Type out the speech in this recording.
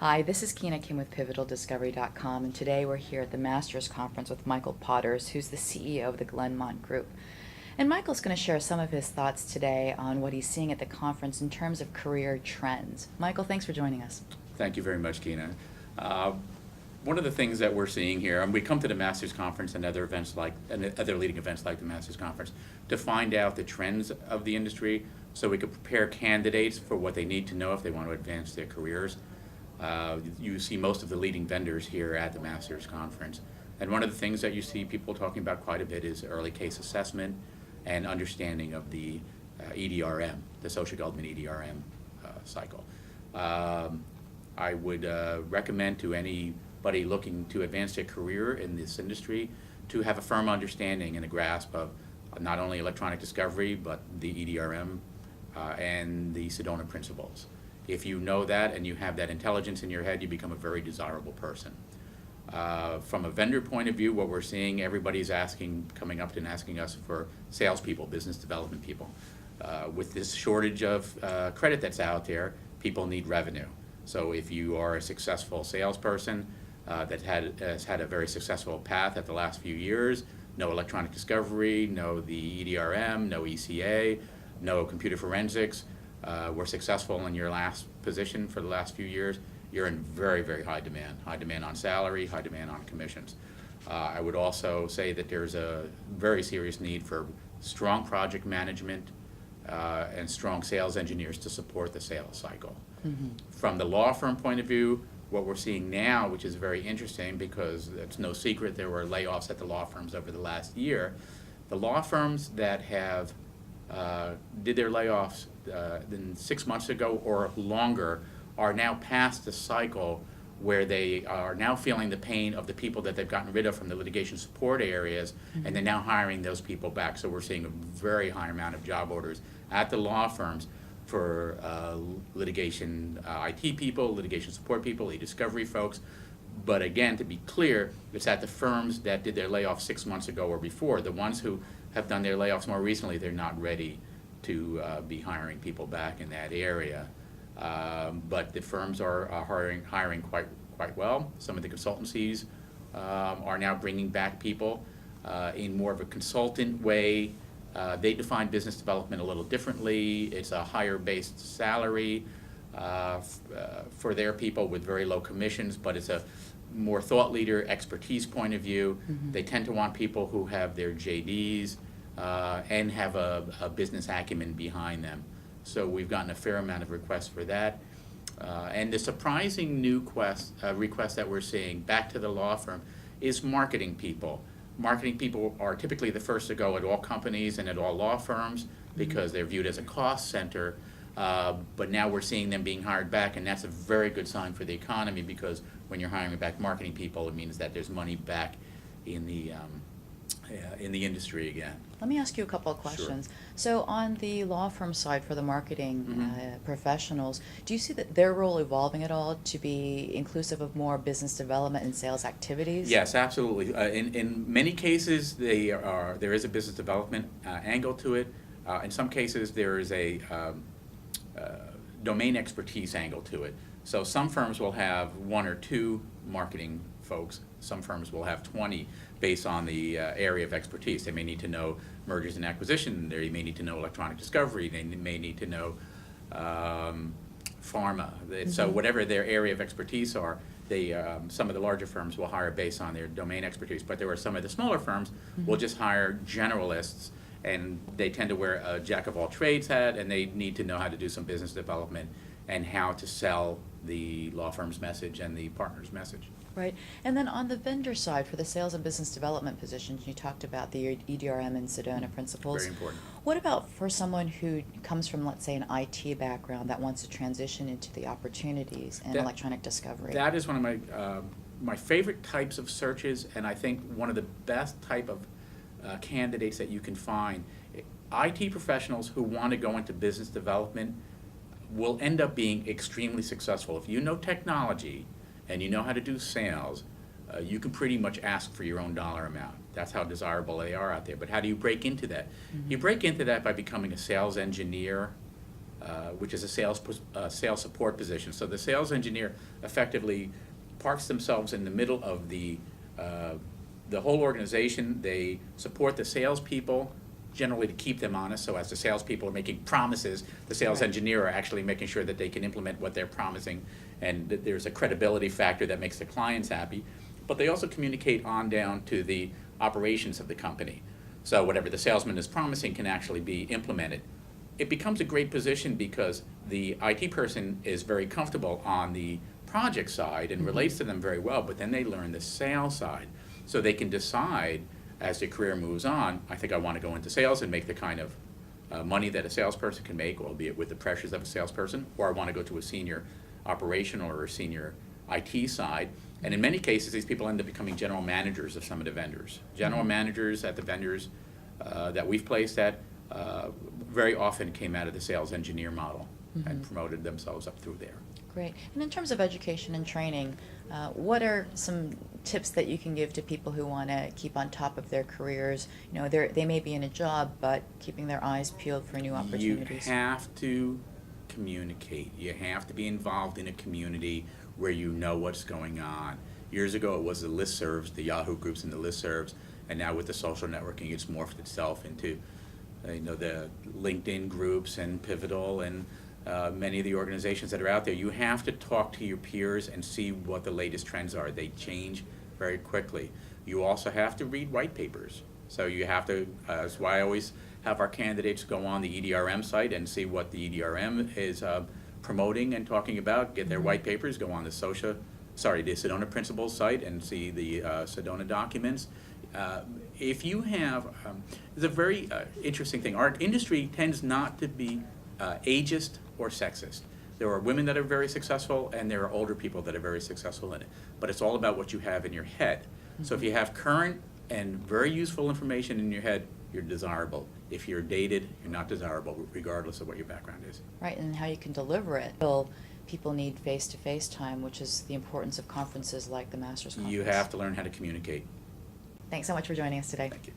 Hi, this is Keena Kim with PivotalDiscovery.com, and today we're here at the Masters Conference with Michael Potters, who's the CEO of the Glenmont Group. And Michael's going to share some of his thoughts today on what he's seeing at the conference in terms of career trends. Michael, thanks for joining us. Thank you very much, Keena. One of the things that we're seeing here, and we come to the Masters Conference and other events other leading events like the Masters Conference to find out the trends of the industry so we can prepare candidates for what they need to know if they want to advance their careers. You see most of the leading vendors here at the Masters Conference. And one of the things that you see people talking about quite a bit is early case assessment and understanding of the EDRM, the social government EDRM cycle. I would recommend to anybody looking to advance their career in this industry to have a firm understanding and a grasp of not only electronic discovery, but the EDRM and the Sedona principles. If you know that and you have that intelligence in your head, you become a very desirable person. From a vendor point of view, what we're seeing, everybody's coming up and asking us for salespeople, business development people. With this shortage of credit that's out there, people need revenue. So if you are a successful salesperson that has had a very successful path at the last few years, no electronic discovery, no the EDRM, no ECA, no computer forensics, were successful in your last position for the last few years, you're in very, very high demand on salary, high demand on commissions. I would also say that there's a very serious need for strong project management and strong sales engineers to support the sales cycle. Mm-hmm. From the law firm point of view, what we're seeing now, which is very interesting because it's no secret there were layoffs at the law firms over the last year, the law firms that have did their layoffs 6 months ago or longer are now past the cycle where they are now feeling the pain of the people that they've gotten rid of from the litigation support areas, mm-hmm. and they're now hiring those people back. So we're seeing a very high amount of job orders at the law firms for litigation IT people, litigation support people, eDiscovery folks. But again, to be clear, it's at the firms that did their layoffs 6 months ago or before. The ones who have done their layoffs more recently, they're not ready to be hiring people back in that area. But the firms are hiring quite well. Some of the consultancies are now bringing back people in more of a consultant way. They define business development a little differently. It's a higher based salary for their people with very low commissions, but it's a more thought leader, expertise point of view. Mm-hmm. They tend to want people who have their JDs and have a business acumen behind them. So we've gotten a fair amount of requests for that. And the surprising new request that we're seeing back to the law firm is marketing people. Marketing people are typically the first to go at all companies and at all law firms because they're viewed as a cost center. But now we're seeing them being hired back, and that's a very good sign for the economy because when you're hiring back marketing people, it means that there's money back in the industry again. Let me ask you a couple of questions. Sure. So on the law firm side for the marketing professionals, do you see that their role evolving at all to be inclusive of more business development and sales activities? Yes, absolutely. In many cases, there is a business development angle to it. In some cases, there is a domain expertise angle to it. So some firms will have 1 or 2 marketing folks. Some firms will have 20 based on the area of expertise. They may need to know mergers and acquisition. They may need to know electronic discovery. They may need to know pharma. Mm-hmm. So whatever their area of expertise are, some of the larger firms will hire based on their domain expertise. But there are some of the smaller firms will just hire generalists, and they tend to wear a jack of all trades hat, and they need to know how to do some business development and how to sell the law firm's message and the partner's message. Right. And then on the vendor side, for the sales and business development positions, you talked about the EDRM and Sedona principles. Very important. What about for someone who comes from, let's say, an IT background that wants to transition into the opportunities in electronic discovery? That is one of my favorite types of searches, and I think one of the best type of candidates that you can find. IT professionals who want to go into business development will end up being extremely successful. If you know technology and you know how to do sales, you can pretty much ask for your own dollar amount. That's how desirable they are out there. But how do you break into that? Mm-hmm. You break into that by becoming a sales engineer which is a sales support position. So the sales engineer effectively parks themselves in the middle of the whole organization. They support the salespeople, generally to keep them honest. So as the salespeople are making promises, the sales Right. engineer are actually making sure that they can implement what they're promising, and that there's a credibility factor that makes the clients happy. But they also communicate on down to the operations of the company. So whatever the salesman is promising can actually be implemented. It becomes a great position because the IT person is very comfortable on the project side and relates to them very well, but then they learn the sales side. So they can decide as their career moves on, I think I want to go into sales and make the kind of money that a salesperson can make, albeit with the pressures of a salesperson, or I want to go to a senior operational or a senior IT side. And in many cases, these people end up becoming general managers of some of the vendors. General managers at the vendors that we've placed at very often came out of the sales engineer model and promoted themselves up through there. Great. And in terms of education and training, what are some tips that you can give to people who want to keep on top of their careers? You know, they may be in a job, but keeping their eyes peeled for new opportunities. You have to communicate. You have to be involved in a community where you know what's going on. Years ago, it was the listservs, the Yahoo groups and the listservs, and now with the social networking, it's morphed itself into the LinkedIn groups and Pivotal and many of the organizations that are out there. You have to talk to your peers and see what the latest trends are. They change very quickly. You also have to read white papers. So you have to, that's why I always have our candidates go on the EDRM site and see what the EDRM is promoting and talking about, get their white papers, go on the the Sedona Principles site and see the Sedona documents. If you have, it's a very interesting thing. Our industry tends not to be ageist or sexist. There are women that are very successful and there are older people that are very successful in it. But it's all about what you have in your head. So if you have current and very useful information in your head, you're desirable. If you're dated, you're not desirable, regardless of what your background is. Right, and how you can deliver it. People need face-to-face time, which is the importance of conferences like the Masters Conference. You have to learn how to communicate. Thanks so much for joining us today. Thank you.